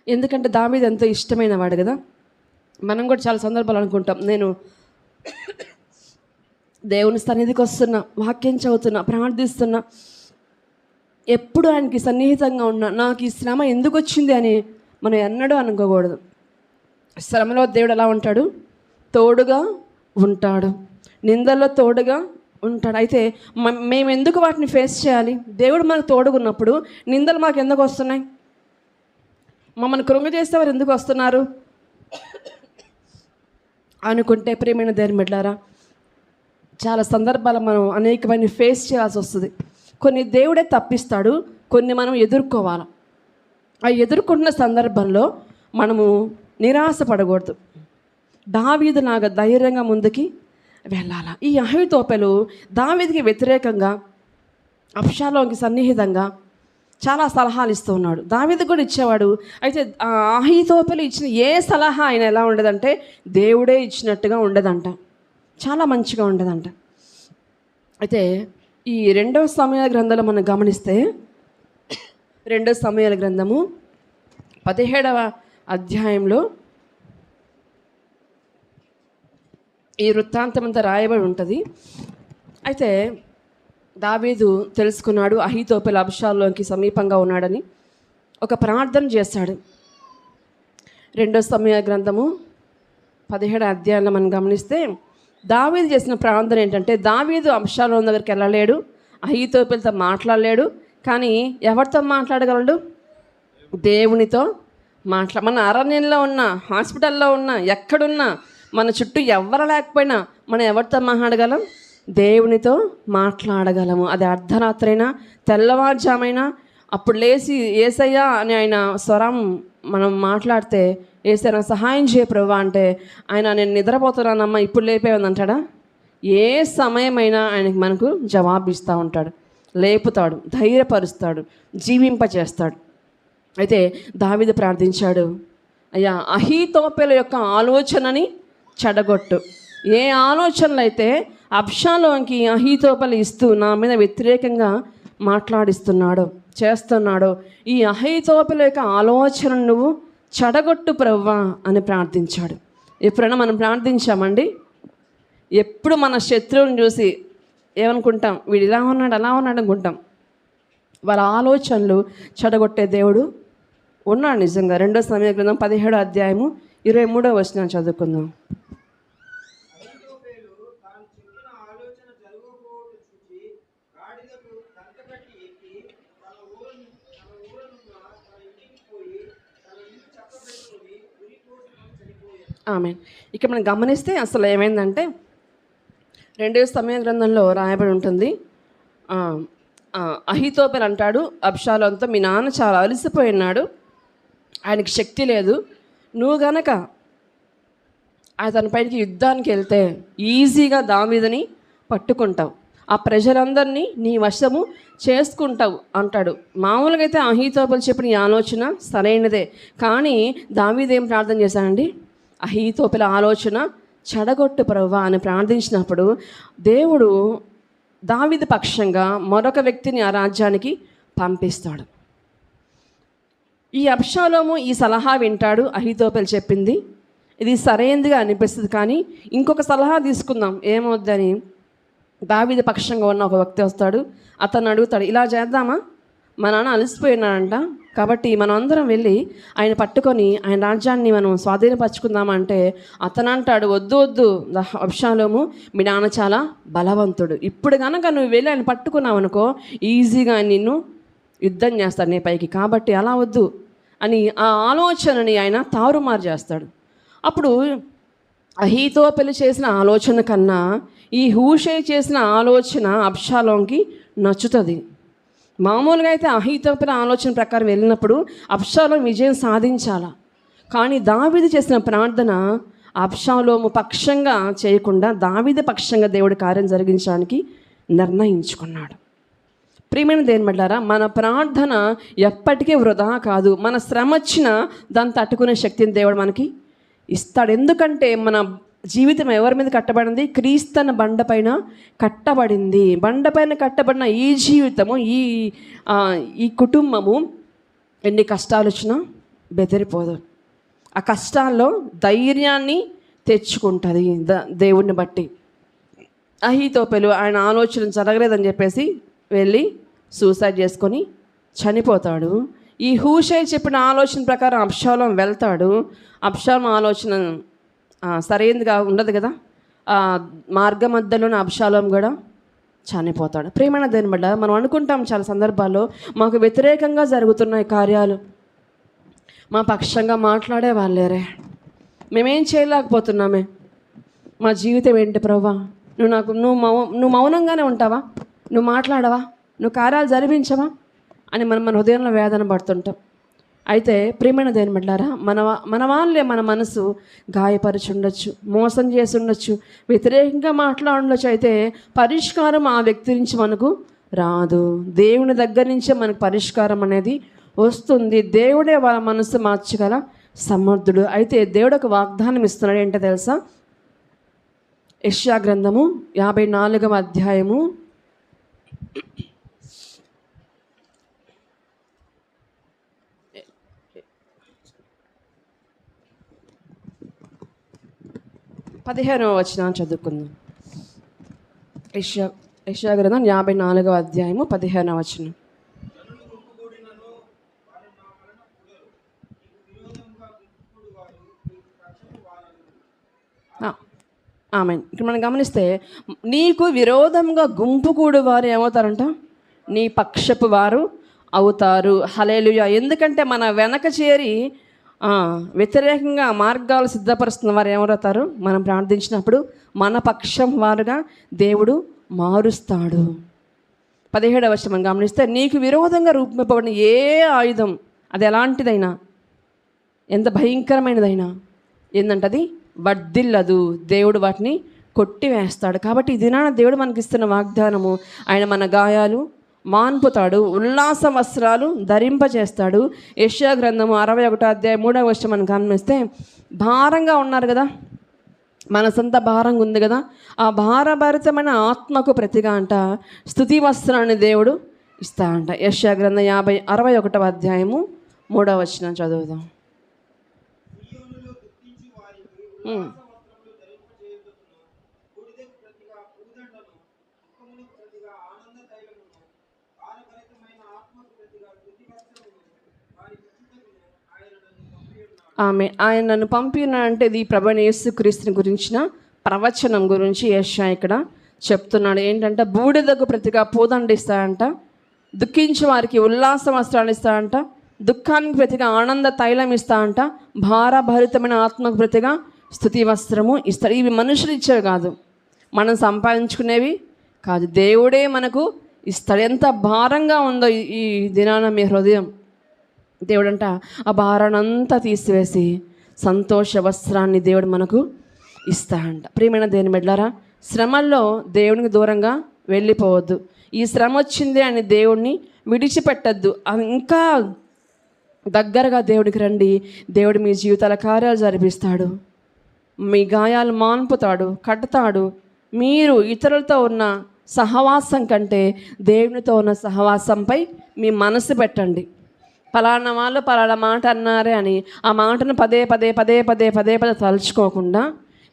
ఎందుకంటే దావీదు ఎంతో ఇష్టమైన వాడు కదా. మనం కూడా చాలా సందర్భాలు అనుకుంటాం, నేను దేవుని సన్నిధికి వస్తున్నా, వాక్యం చదువుతున్నా, ప్రార్థిస్తున్నా, ఎప్పుడు ఆయనకి సన్నిహితంగా ఉన్నా, నాకు ఈ శ్రమ ఎందుకు వచ్చింది అని మనం ఎన్నడూ అనుకోకూడదు. శ్రమలో దేవుడు ఎలా ఉంటాడు? తోడుగా ఉంటాడు, నిందల్లో తోడుగా ఉంటాడు. అయితే మేము ఎందుకు వాటిని ఫేస్ చేయాలి? దేవుడు మనకు తోడుగున్నప్పుడు నిందలు మాకు ఎందుకు వస్తున్నాయి? మమ్మల్ని కృంగ చేసేవారు ఎందుకు వస్తున్నారు అనుకుంటే, ప్రియమైన దేవుని బిడ్డలారా, చాలా సందర్భాలు మనం అనేకమైన ఫేస్ చేయాల్సి వస్తుంది. కొన్ని దేవుడే తప్పిస్తాడు, కొన్ని మనం ఎదుర్కోవాలి. ఆ ఎదుర్కొన్న సందర్భంలో మనము నిరాశపడకూడదు. దావీదులాగా ధైర్యంగా ముందుకి వెళ్ళాలి. ఈ అహీతోపెలు దావీదుకి వ్యతిరేకంగా, అబ్షాలోముకి సన్నిహితంగా చాలా సలహాలు ఇస్తూ ఉన్నాడు. దావీదు కూడా ఇచ్చేవాడు. అయితే ఆ అహీతోపెలు ఇచ్చిన ఏ సలహా ఆయన ఎలా ఉండదంటే దేవుడే ఇచ్చినట్టుగా ఉండదంట, చాలా మంచిగా ఉండదంట. అయితే ఈ 2వ సమూయేలు గ్రంథంలో మనం గమనిస్తే 2వ సమూయేలు గ్రంథము 17వ అధ్యాయంలో ఈ వృత్తాంతం అంతా రాయబడి ఉంటుంది. అయితే దావీదు తెలుసుకున్నాడు అహీతోపెలు అబ్షాలోముకి సమీపంగా ఉన్నాడని. ఒక ప్రార్థన చేశాడు. 2వ సమూయేలు గ్రంథము 17వ అధ్యాయంలో మనం గమనిస్తే దావీదు చేసిన ప్రార్థన ఏంటంటే, దావీదు అబ్షాలోము దగ్గరికి వెళ్ళలేడు, అహీతోపెలుతో మాట్లాడలేడు, కానీ ఎవరితో మాట్లాడగలడు? దేవునితో మన అరణ్యంలో ఉన్నా, హాస్పిటల్లో ఉన్నా, ఎక్కడున్నా, మన చుట్టూ ఎవరు లేకపోయినా మనం ఎవరితో మాట్లాడగలం? దేవునితో మాట్లాడగలము. అది అర్ధరాత్రైనా తెల్లవారుజామైనా అప్పుడు లేచి యేసయ్యా అని ఆయన స్వరం మనం మాట్లాడితే, యేసయ్యా సహాయం చేయ ప్రభువా అంటే, ఆయన నేను నిద్రపోతున్నానమ్మా ఇప్పుడు లేపేవని అంటాడా? ఏ సమయమైనా ఆయనకి మనకు జవాబు ఇస్తూ ఉంటాడు, లేపుతాడు, ధైర్యపరుస్తాడు, జీవింపచేస్తాడు. అయితే దావీదు ప్రార్థించాడు, అయ్యా అహీతోపెలు యొక్క ఆలోచనని చెడగొట్టు. ఏ ఆలోచనలు అయితే అబ్షాలోముకి అహీతోపెలు ఇస్తూ నా మీద వ్యతిరేకంగా మాట్లాడిస్తున్నాడో, చేస్తున్నాడో, ఈ అహీతోపెలు యొక్క ఆలోచనను నువ్వు చెడగొట్టు ప్రభువా అని ప్రార్థించాడు. ఎప్పుడైనా మనం ప్రార్థించామండి? ఎప్పుడు మన శత్రువుని చూసి ఏమనుకుంటాం? వీడు ఇలా ఉన్నాడు, అలా ఉన్నాడు అనుకుంటాం. వాళ్ళ ఆలోచనలు చెడగొట్టే దేవుడు ఉన్నాడు నిజంగా. 2వ సమూయేలు గ్రంథం 17వ అధ్యాయము 23వ వచనం చదువుకుందాం. ఆమె. ఇక మనం గమనిస్తే అసలు ఏమైందంటే 2 సమయ గ్రంథంలో రాయబడి ఉంటుంది. అహీతోపెలు అంటాడు అబ్షాలోంతో, మీ నాన్న చాలా అలసిపోయి ఉన్నాడు, ఆయనకి శక్తి లేదు, నువ్వు గనక అతనిపైకి యుద్ధానికి వెళ్తే ఈజీగా దావీదుని పట్టుకుంటావు, ఆ ప్రజలందరినీ నీ వశము చేసుకుంటావు అంటాడు. మామూలుగా అయితే అహీతోపెలు చెప్పిన ఈ ఆలోచన సరైనదే, కానీ దావీదు ఏం ప్రార్థన చేశాడండి? అహీతోపెల ఆలోచన చెడగొట్టు ప్రభువా అని ప్రార్థించినప్పుడు దేవుడు దావీదు పక్షంగా మరొక వ్యక్తిని ఆ రాజ్యానికి పంపిస్తాడు. ఈ అబ్షాలోము ఈ సలహా వింటాడు, అహీతోపెలు చెప్పింది ఇది సరైనదిగా అనిపిస్తుంది, కానీ ఇంకొక సలహా తీసుకుందాం ఏమవుద్దని దావీదు పక్షంగా ఉన్న ఒక వ్యక్తి వస్తాడు. అతను అడుగుతాడు, ఇలా చేద్దామా, మా నాన్న అలసిపోయినాడంట, కాబట్టి మనం అందరం వెళ్ళి ఆయన పట్టుకొని ఆయన రాజ్యాన్ని మనం స్వాధీనపరచుకుందామంటే అతను అంటాడు, వద్దు వద్దు అబ్షాలోము, మీ నాన్న చాలా బలవంతుడు, ఇప్పుడు కనుక నువ్వు వెళ్ళి ఆయన పట్టుకున్నావు అనుకో ఈజీగా నిన్ను యుద్ధం చేస్తాడు నీ పైకి, కాబట్టి అలా వద్దు అని ఆ ఆలోచనని ఆయన తారుమారు చేస్తాడు. అప్పుడు అహీతోపెలు చేసిన ఆలోచన కన్నా ఈ హూషై చేసిన ఆలోచన అబ్షాలోంకి నచ్చుతుంది. మామూలుగా అయితే అహీతోపెల ఆలోచన ప్రకారం వెళ్ళినప్పుడు అబ్షాలోం విజయం సాధించాల, కానీ దావీదు చేసిన ప్రార్థన అబ్షాలోము పక్షంగా చేయకుండా దావీదు పక్షంగా దేవుడి కార్యం జరిగించడానికి నిర్ణయించుకున్నాడు. ప్రియమైన దేవుని బిడ్డలారా, మన ప్రార్థన ఎప్పటికీ వృధా కాదు. మన శ్రమ వచ్చినా దాన్ని తట్టుకునే శక్తిని దేవుడు మనకి ఇస్తాడు. ఎందుకంటే మన జీవితం ఎవరి మీద కట్టబడింది? క్రీస్తన బండపైన కట్టబడింది. బండపైన కట్టబడిన ఈ జీవితము, ఈ కుటుంబము ఎన్ని కష్టాలు వచ్చినా బెదిరిపోదు. ఆ కష్టాల్లో ధైర్యాన్ని తెచ్చుకుంటుంది దేవుడిని బట్టి. అహీతోపెలు ఆయన ఆలోచన జరగలేదని చెప్పేసి వెళ్ళి సూసైడ్ చేసుకొని చనిపోతాడు. ఈ హూషై చెప్పిన ఆలోచన ప్రకారం అబ్షాలోం వెళ్తాడు. అబ్షాలోం ఆలోచన సరైనదిగా ఉండదు కదా, మార్గ మధ్యలోనే అబ్షాలోం కూడా చనిపోతాడు. ప్రియమైన దేవుని బిడ్డ, మనం అనుకుంటాం చాలా సందర్భాల్లో మాకు వ్యతిరేకంగా జరుగుతున్న కార్యాలు, మా పక్షంగా మాట్లాడే వాళ్ళేరే, మేమేం చేయలేకపోతున్నామే, మా జీవితం ఏంటి ప్రభువా, నువ్వు మౌనంగానే ఉంటావా, నువ్వు మాట్లాడవా, నువ్వు కార్యాలు జరిపించవా అని మన హృదయంలో వేదన పడుతుంటాం. అయితే ప్రియమైన దేవుని బిడ్డలారా, మన వాళ్ళే మన మనసు గాయపరిచి ఉండొచ్చు, మోసం చేసి ఉండొచ్చు, వ్యతిరేకంగా మాట్లాడవచ్చు. అయితే పరిష్కారం ఆ వ్యక్తి నుంచి మనకు రాదు, దేవుని దగ్గర నుంచే మనకు పరిష్కారం అనేది వస్తుంది. దేవుడే వాళ్ళ మనసు మార్చగల సమర్థుడు. అయితే దేవుడు ఒక వాగ్దానం ఇస్తున్నాడు, ఏంటో తెలుసా? యెషయా గ్రంథము 54వ అధ్యాయము 15వ వచనం చదువుకుందాం. యెషయా గ్రంథం 54వ అధ్యాయము 15వ వచనం. ఆమెన్. ఇక్కడ మనం గమనిస్తే నీకు విరోధంగా గుంపు కూడు వారు ఏమవుతారంట? నీ పక్షపు వారు అవుతారు. హల్లెలూయా. ఎందుకంటే మన వెనక చేరి వ్యతిరేకంగా మార్గాలు సిద్ధపరుస్తున్న వారు ఏమవుతారు? మనం ప్రార్థించినప్పుడు మన పక్షం వారుగా దేవుడు మారుస్తాడు. 17వ వచనం మనం గమనిస్తే నీకు విరోధంగా రూపింపబడిన ఏ ఆయుధం, అది ఎలాంటిదైనా, ఎంత భయంకరమైనదైనా ఏంటంటే అది వర్ధిల్లదు, దేవుడు వాటిని కొట్టివేస్తాడు. కాబట్టి ఈ దినాన దేవుడు మనకిస్తున్న వాగ్దానము, ఆయన మన గాయాలు మాన్పుతాడు, ఉల్లాస వస్త్రాలు ధరింపజేస్తాడు. యెషయా గ్రంథము 61వ అధ్యాయం 3వ వచనం మనం గమనిస్తే భారంగా ఉన్నారు కదా, మనసంతా భారంగా ఉంది కదా, ఆ భారభరితమైన ఆత్మకు ప్రతిగా అంట స్తుతి వస్త్రాన్ని దేవుడు ఇస్తా అంట. యెషయా గ్రంథం 61వ అధ్యాయము 3వ వచనం చదువుదాం. ఆయన నన్ను పంపిన అంటే ఇది ప్రభువైన యేసుక్రీస్తుని గురించిన ప్రవచనం గురించి యెషయా ఇక్కడ చెప్తున్నాడు. ఏంటంటే బూడిదకు ప్రతిగా పూదండ ఇస్తాడంట, దుఃఖించే వారికి ఉల్లాస వస్త్రాలు ఇస్తాడంట, దుఃఖానికి ప్రతిగా ఆనంద తైలం ఇస్తాడంట, భారభరితమైన ఆత్మకు ప్రతిగా స్తుతి వస్త్రము ఇస్తాడు. ఇవి మనుషులు ఇచ్చేవి కాదు, మనం సంపాదించుకునేవి కాదు, దేవుడే మనకు ఇస్తాడు. ఎంత భారంగా ఉందో ఈ దినాన మీ హృదయం. దేవుడంట ఆ భారాన్నంతా తీసివేసి సంతోష వస్త్రాన్ని దేవుడు మనకు ఇస్తాడంట. ప్రియమైన దేవుని బిడ్డలారా, శ్రమల్లో దేవునికి దూరంగా వెళ్ళిపోవద్దు. ఈ శ్రమ వచ్చింది అని దేవుడిని విడిచిపెట్టద్దు. ఇంకా దగ్గరగా దేవుడికి రండి. దేవుడు మీ జీవితాల కార్యాలు జరిపిస్తాడు, మీ గాయాలు మాన్పుతాడు, కడతాడు. మీరు ఇతరులతో ఉన్న సహవాసం కంటే దేవునితో ఉన్న సహవాసంపై మీ మనసు పెట్టండి. పలానా వాళ్ళు పలానా మాట అన్నారే అని ఆ మాటను పదే పదే పదే పదే పదే పదే తలుచుకోకుండా,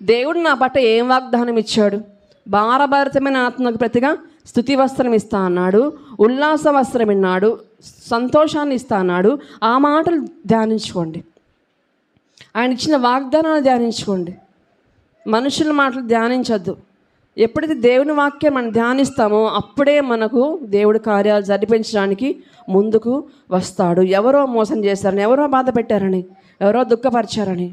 దేవుడు నా పట్ల ఏం వాగ్దానం ఇచ్చాడు, భారభరితమైన ఆత్మకు ప్రతిగా స్తుతి వస్త్రం ఇస్తా అన్నాడు, ఉల్లాస వస్త్రం ఇన్నాడు, సంతోషాన్ని ఇస్తా అన్నాడు. ఆ మాటలు ధ్యానించుకోండి, ఆయన ఇచ్చిన వాగ్దానాలు ధ్యానించుకోండి. మనుషుల మాటలు ధ్యానించద్దు. ఎప్పుడైతే దేవుని వాక్యం మనం ధ్యానిస్తామో అప్పుడే మనకు దేవుడి కార్యాలు జరిపించడానికి ముందుకు వస్తాడు. ఎవరో మోసం చేశారని, ఎవరో బాధ పెట్టారని, ఎవరో దుఃఖపరిచారని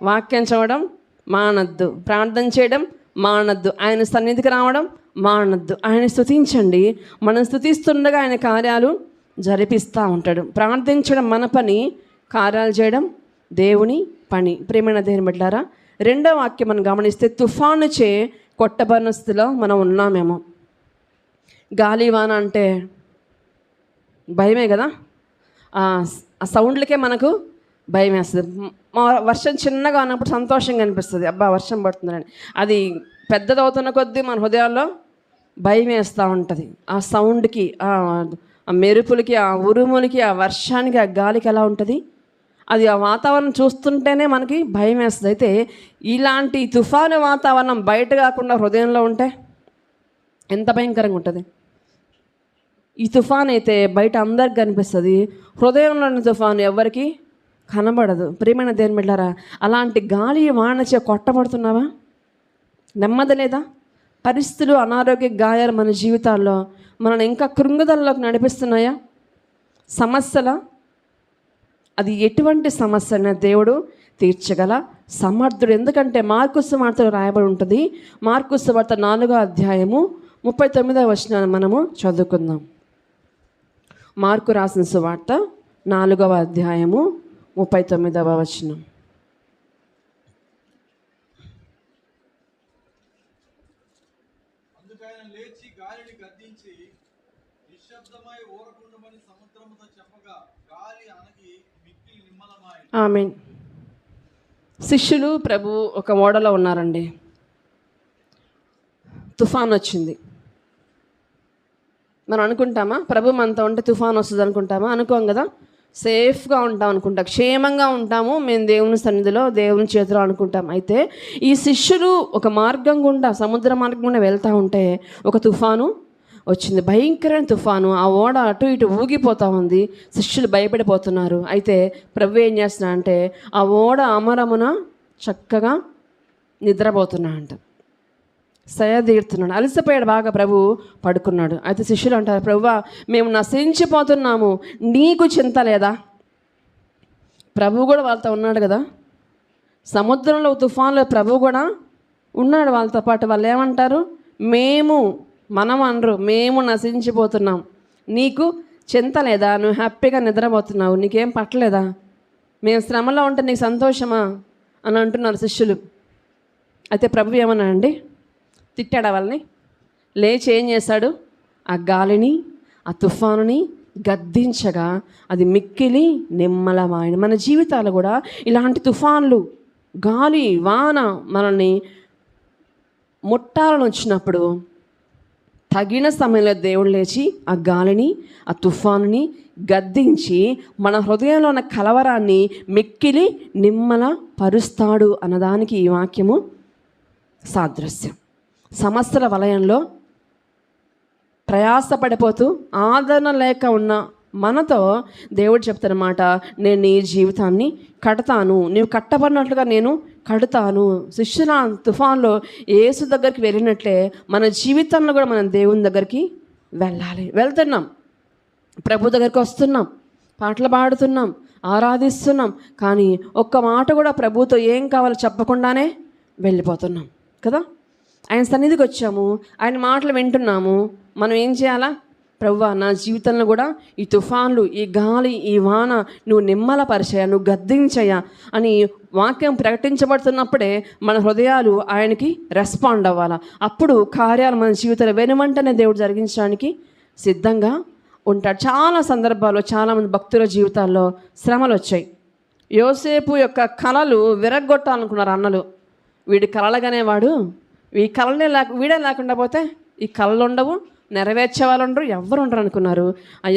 వాక్యం చదవడం మానద్దు, ప్రార్థన చేయడం మానద్దు, ఆయన సన్నిధికి రావడం మానద్దు. ఆయన స్తుతించండి. మనం స్తుతిస్తుండగా ఆయన కార్యాలు జరిపిస్తూ ఉంటాడు. ప్రార్థించడం మన పని, కార్యాలు చేయడం దేవుని పని. ప్రియమైన దేవుని బిడ్డలారా, రెండో వాక్యం మనం గమనిస్తే తుఫాను చే కొట్టబడిన స్థితిలో మనం ఉన్నామేమో. గాలివాన అంటే భయమే కదా, ఆ సౌండ్లకే మనకు భయం వేస్తుంది. వర్షం చిన్నగా ఉన్నప్పుడు సంతోషంగా అనిపిస్తుంది, అబ్బా వర్షం పడుతుందని. అది పెద్దదవుతున్న కొద్దీ మన హృదయాల్లో భయం వేస్తూ ఉంటుంది. ఆ సౌండ్కి, ఆ మెరుపులకి, ఆ ఉరుములకి, ఆ వర్షానికి, ఆ గాలికి ఎలా ఉంటుంది, అది ఆ వాతావరణం చూస్తుంటేనే మనకి భయం వేస్తుంది. అయితే ఇలాంటి తుఫాను వాతావరణం బయట కాకుండా హృదయంలో ఉంటే ఎంత భయంకరంగా ఉంటుంది. ఈ తుఫాన్ అయితే బయట అందరికి కనిపిస్తుంది, హృదయంలోని తుఫాను ఎవరికి కనబడదు. ప్రియమైన దేవుని బిడ్డలారా, అలాంటి గాలి వానచే కొట్టబడుతున్నావా? నెమ్మది లేదా? పరిస్థితులు, అనారోగ్య గాయాలు మన జీవితాల్లో మనల్ని ఇంకా కృంగుదలలోకి నడిపిస్తున్నాయా? సమస్యల, అది ఎటువంటి సమస్యన దేవుడు తీర్చగల సమర్థుడు. ఎందుకంటే మార్కు సువార్తలో రాయబడి ఉంటుంది. మార్కు సువార్త 4వ అధ్యాయము 39వ వచనాన్ని మనము చదువుకుందాం. మార్కు రాసిన సువార్త 4వ అధ్యాయము 39వ వచనం. ఆమేన్. శిష్యులు ప్రభు ఒక ఓడలో ఉన్నారండి. తుఫాన్ వచ్చింది. మనం అనుకుంటామా ప్రభు మనతో ఉంటే తుఫాన్ వస్తుంది అనుకుంటామా? అనుకోం కదా. సేఫ్గా ఉంటాం అనుకుంటాం, క్షేమంగా ఉంటాము మేము దేవుని సన్నిధిలో, దేవుని చేతిలో అనుకుంటాం. అయితే ఈ శిష్యులు ఒక మార్గం గుండా, సముద్ర మార్గం గుండా వెళ్తూ ఉంటే ఒక తుఫాను వచ్చింది, భయంకరమైన తుఫాను. ఆ ఓడ అటు ఇటు ఊగిపోతూ ఉంది, శిష్యులు భయపడిపోతున్నారు. అయితే ప్రభు ఏం చేస్తున్నా అంటే ఆ ఓడ అమరమున చక్కగా నిద్రపోతున్నా అంట, సయదీరుతున్నాడు. అలసిపోయాడు బాగా, ప్రభు పడుకున్నాడు. అయితే శిష్యులు అంటారు, ప్రభువా మేము నశించిపోతున్నాము, నీకు చింత లేదా? ప్రభు కూడా వాళ్ళతో ఉన్నాడు కదా, సముద్రంలో తుఫాన్లో ప్రభు కూడా ఉన్నాడు వాళ్ళతో పాటు. వాళ్ళు ఏమంటారు? మనం అనరు, మేము నశించిపోతున్నాం, నీకు చింత లేదా? నువ్వు హ్యాపీగా నిద్రపోతున్నావు, నీకేం పట్టలేదా? మేము శ్రమలో ఉంటే నీకు సంతోషమా అని అంటున్నారు శిష్యులు. అయితే ప్రభు ఏమన్నా అండి, తిట్టాడా వాళ్ళని? లేచి ఏం చేశాడు? ఆ గాలిని, ఆ తుఫానుని గద్దించగా అది మిక్కిలి నిమ్మలమాయన. మన జీవితాలు కూడా ఇలాంటి తుఫాన్లు, గాలి, వాన మనల్ని ముట్టాలని వచ్చినప్పుడు తగిన సమయంలో దేవుడు లేచి ఆ గాలిని, ఆ తుఫానుని గద్దించి మన హృదయంలో ఉన్న కలవరాన్ని మిక్కిలి నిమ్మల పరుస్తాడు అన్నదానికి ఈ వాక్యము సాదృశ్యం. సమస్యల వలయంలో ప్రయాసపడిపోతూ ఆదరణ లేక ఉన్న మనతో దేవుడు చెప్తానమాట, నేను నీ జీవితాన్ని కడతాను, నీవు కట్టబడినట్లుగా నేను కడతాను. శిష్యుల తుఫాన్లో యేసు దగ్గరికి వెళ్ళినట్లే మన జీవితంలో కూడా మనం దేవుని దగ్గరికి వెళ్ళాలి. వెళ్తున్నాం, ప్రభు దగ్గరికి వస్తున్నాం, పాటలు పాడుతున్నాం, ఆరాధిస్తున్నాం, కానీ ఒక్క మాట కూడా ప్రభుతో ఏం కావాలో చెప్పకుండానే వెళ్ళిపోతున్నాం కదా. ఆయన సన్నిధికి వచ్చాము, ఆయన మాటలు వింటున్నాము. మనం ఏం చేయాలా? ప్రభువా, నా జీవితంలో కూడా ఈ తుఫాన్లు, ఈ గాలి, ఈ వాన నువ్వు నిమ్మలపరిచయ్యా, నువ్వు గద్దించయ్యా అని వాక్యం ప్రకటించబడుతున్నప్పుడే మన హృదయాలు ఆయనకి రెస్పాండ్ అవ్వాలా. అప్పుడు కార్యాలు మన జీవితంలో వెనువెంటనే దేవుడు జరిగించడానికి సిద్ధంగా ఉంటాడు. చాలా సందర్భాల్లో చాలామంది భక్తుల జీవితాల్లో శ్రమలు వచ్చాయి. యోసేపు యొక్క కళలు విరగ్గొట్టాలనుకున్నారు అన్నలు. వీడి కళలుగానేవాడు, ఈ కళనే వీడే లేకుండా పోతే ఈ కళలు ఉండవు, నెరవేర్చే వాళ్ళు ఉండరు, ఎవరు ఉండరు అనుకున్నారు. ఆ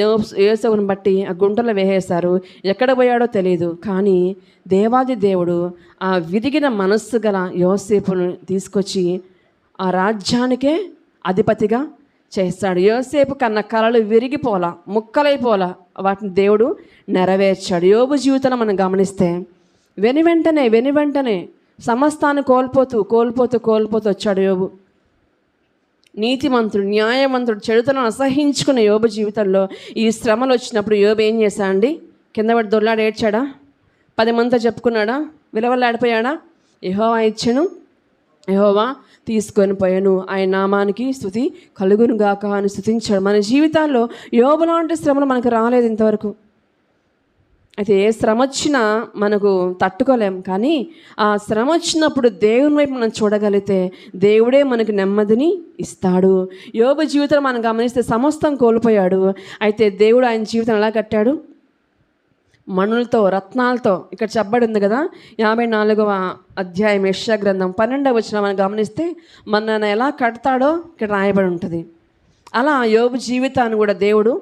యోసేపుని బట్టి ఆ గుంటలో వేసేశారు. ఎక్కడ పోయాడో తెలియదు. కానీ దేవాది దేవుడు ఆ విరిగిన మనస్సు గల యోసేపును తీసుకొచ్చి ఆ రాజ్యానికే అధిపతిగా చేస్తాడు. యోసేపు కన్న కళలు విరిగిపోలా, ముక్కలైపోలా, వాటిని దేవుడు నెరవేర్చాడు. యోబు జీవితాన్ని మనం గమనిస్తే వెనువెంటనే సమస్తాన్ని కోల్పోతూ వచ్చాడు యోబు. నీతిమంతుడు, న్యాయవంతుడు, చెడుతను అసహించుకున్న యోబు జీవితంలో ఈ శ్రమలు వచ్చినప్పుడు యోబు ఏం చేశాడండి? కింద పడి దొర్లాడి ఏడ్చాడా? 10 మందితో చెప్పుకున్నాడా? విలవలాడిపోయాడా? యెహోవా ఇచ్చెను, యెహోవా తీసుకొని పోయాను, ఆయన నామానికి స్తుతి కలుగును గాక అని స్తుతించాడు. మన జీవితాల్లో యోబు లాంటి శ్రమలు మనకు రాలేదు ఇంతవరకు. అయితే ఏ శ్రమ వచ్చినా మనకు తట్టుకోలేం, కానీ ఆ శ్రమ వచ్చినప్పుడు దేవుని వైపు మనం చూడగలిగితే దేవుడే మనకు నెమ్మదిని ఇస్తాడు. యోబు జీవితం మనం గమనిస్తే సమస్తం కోల్పోయాడు. అయితే దేవుడు ఆయన జీవితం ఎలా కట్టాడు? మణులతో, రత్నాలతో. ఇక్కడ చెప్పబడింది కదా, 54వ అధ్యాయం యెషయా గ్రంథం 12వ వచనం మనం గమనిస్తే మనల్ని ఎలా కడతాడో ఇక్కడ రాయబడి ఉంటుంది. అలా యోబు జీవితాన్ని కూడా దేవుడు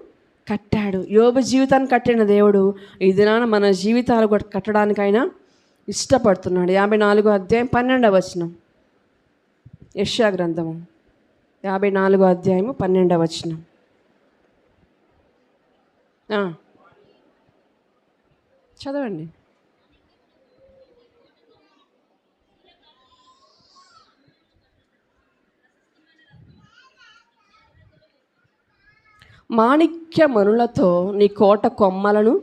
కట్టాడు. యోబు జీవితాన్ని కట్టిన దేవుడు ఈ దినాన మన జీవితాలు కూడా కట్టడానికైనా ఇష్టపడుతున్నాడు. 54వ అధ్యాయం 12వ వచనం యెషయా గ్రంథము 54వ అధ్యాయము 12వ వచనం. చదవండి. మాణిక్య మణులతో నీ కోట కొమ్మలను,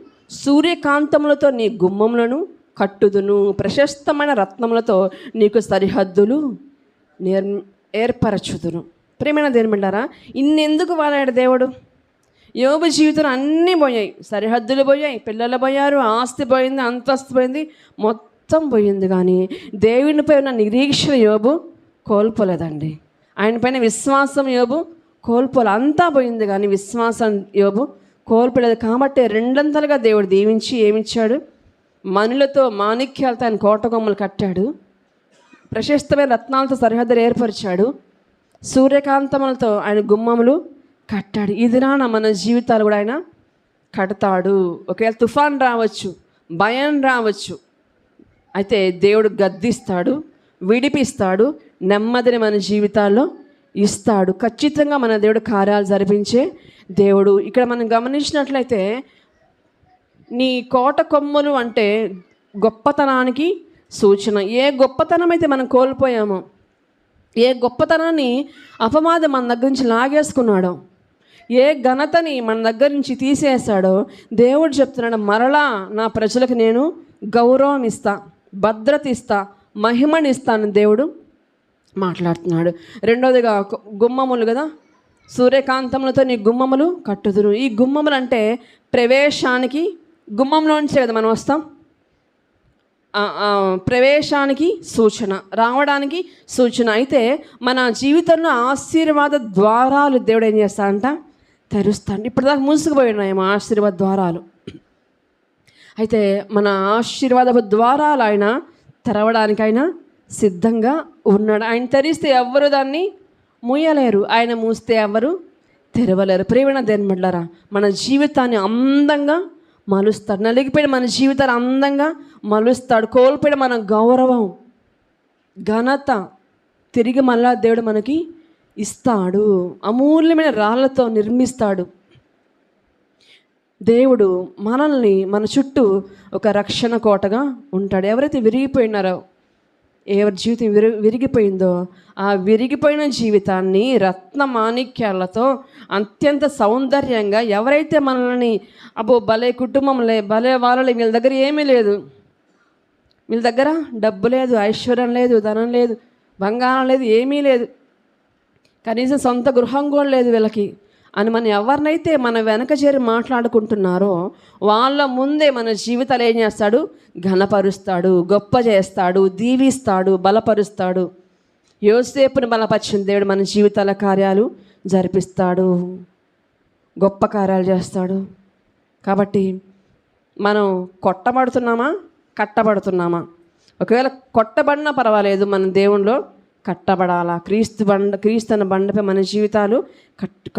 సూర్యకాంతములతో నీ గుమ్మములను కట్టుదును, ప్రశస్తమైన రత్నములతో నీకు సరిహద్దులు ఏర్పరచుదును. ప్రేమైన దేవునిలారా, ఇన్నెందుకు వాడాడు దేవుడు? యోబు జీవితం అన్నీ పోయాయి, సరిహద్దులు పోయాయి, పిల్లలు పోయారు, ఆస్తి పోయింది, అంతస్తు పోయింది, మొత్తం పోయింది. కానీ దేవునిపై ఉన్న నిరీక్షణ యోబు కోల్పోలేదండి. ఆయన పైన విశ్వాసం యోబు కోల్పోలే. అంతా పోయింది కానీ విశ్వాసం యోబు కోల్పోలేదు. కాబట్టి రెండంతలుగా దేవుడు దీవించి ఏమిచ్చాడు? మణులతో, మాణిక్యాలతో ఆయన కోటగొమ్మలు కట్టాడు, ప్రశస్తమైన రత్నాలతో సరిహద్దులు ఏర్పరిచాడు, సూర్యకాంతములతో ఆయన గుమ్మములు కట్టాడు. ఈ దినాన మన జీవితాలు కూడా ఆయన కడతాడు. ఒకవేళ తుఫాన్ రావచ్చు, భయం రావచ్చు, అయితే దేవుడు గద్దిస్తాడు, విడిపిస్తాడు, నెమ్మదిని మన జీవితాల్లో ఇస్తాడు. ఖచ్చితంగా మన దేవుడు కార్యాలు జరిపించే దేవుడు. ఇక్కడ మనం గమనించినట్లయితే నీ కోట కొమ్ములు అంటే గొప్పతనానికి సూచన. ఏ గొప్పతనం అయితే మనం కోల్పోయామో, ఏ గొప్పతనాన్ని అపవాది మన దగ్గర నుంచి లాగేసుకున్నాడో, ఏ ఘనతని మన దగ్గర నుంచి తీసేశాడో దేవుడు చెప్తున్నాడు, మరలా నా ప్రజలకు నేను గౌరవం ఇస్తా, భద్రత ఇస్తా, మహిమనిస్తాను దేవుడు మాట్లాడుతున్నాడు. రెండోదిగా గుమ్మములు కదా, సూర్యకాంతములతో నీ గుమ్మములు కట్టుదురు. ఈ గుమ్మములు అంటే ప్రవేశానికి, గుమ్మంలోంచే కదా మనం వస్తాం, ప్రవేశానికి సూచన, రావడానికి సూచన. అయితే మన జీవితంలో ఆశీర్వాద ద్వారాలు దేవుడు ఏం చేస్తాడంట? తెరుస్తాడు. ఇప్పటిదాకా మూసుకుపోయి ఉన్నాయేమో ఆశీర్వాద ద్వారాలు. అయితే మన ఆశీర్వాద ద్వారాలు ఆయన తెరవడానికైనా సిద్ధంగా ఉన్నాడు. ఆయన తెరిస్తే ఎవ్వరు దాన్ని మూయలేరు, ఆయన మూస్తే ఎవరు తెరవలేరు. ప్రేమ దేనిమడ్లారా, మన జీవితాన్ని అందంగా మలుస్తాడు. నలిగిపోయిన మన జీవితాన్ని అందంగా మలుస్తాడు. కోల్పోయిన మన గౌరవం, ఘనత తిరిగి మళ్ళా దేవుడు మనకి ఇస్తాడు. అమూల్యమైన రాళ్లతో నిర్మిస్తాడు. దేవుడు మనల్ని, మన చుట్టూ ఒక రక్షణ కోటగా ఉంటాడు. ఎవరైతే విరిగిపోయినారో, ఎవరి జీవితం విరిగిపోయిందో ఆ విరిగిపోయిన జీవితాన్ని రత్న మాణిక్యాలతో అత్యంత సౌందర్యంగా ఎవరైతే మనల్ని అబ్బో భలే కుటుంబంలే భలే వాళ్ళే, వీళ్ళ దగ్గర ఏమీ లేదు, వీళ్ళ దగ్గర డబ్బు లేదు, ఐశ్వర్యం లేదు, ధనం లేదు, బంగారం లేదు, ఏమీ లేదు, కనీసం సొంత గృహం కూడా లేదు వీళ్ళకి అని మనం ఎవరినైతే మన వెనక చేరి మాట్లాడుకుంటున్నారో వాళ్ళ ముందే మన జీవితాలు ఏం చేస్తాడు? ఘనపరుస్తాడు, గొప్ప చేస్తాడు, దీవిస్తాడు, బలపరుస్తాడు. యోసేపుని బలపరిచిన దేవుడు మన జీవితాల కార్యాలు జరిపిస్తాడు, గొప్ప కార్యాలు చేస్తాడు. కాబట్టి మనం కొట్టబడుతున్నామా, కట్టబడుతున్నామా? ఒకవేళ కొట్టబడినా పర్వాలేదు, మన దేవునిలో కట్టబడాలా. క్రీస్తు అన్న బండపై మన జీవితాలు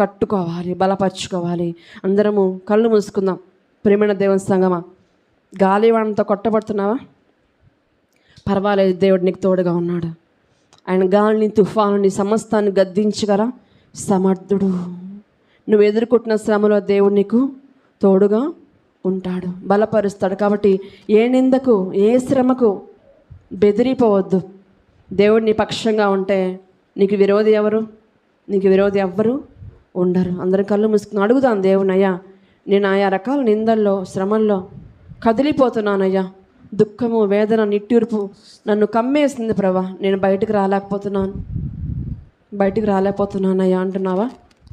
కట్టుకోవాలి, బలపరుచుకోవాలి. అందరము కళ్ళు మూసుకుందాం. ప్రేమైన దేవుని సంగమా, గాలివానతో కొట్టబడుతున్నావా? పర్వాలేదు, దేవుడు నీకు తోడుగా ఉన్నాడు. ఆయన గాలిని, తుఫానుని, సమస్తాన్ని గద్దించగల సమర్థుడు. నువ్వు ఎదుర్కొంటున్న శ్రమలో దేవుడు నీకు తోడుగా ఉంటాడు, బలపరుస్తాడు. కాబట్టి ఏ నిందకు, ఏ శ్రమకు బెదిరిపోవద్దు. దేవుడు నీ పక్షంగా ఉంటే నీకు విరోధి ఎవరు? నీకు విరోధి ఎవ్వరు ఉండరు. అందరం కళ్ళు మూసుకుని అడుగుతాను దేవుని, అయ్యా నేను ఆయా రకాల నిందల్లో, శ్రమల్లో కదిలిపోతున్నానయ్యా, దుఃఖము, వేదన, నిట్టూర్పు నన్ను కమ్మేసింది ప్రభా, నేను బయటికి రాలేకపోతున్నానయ్యా అంటున్నావా?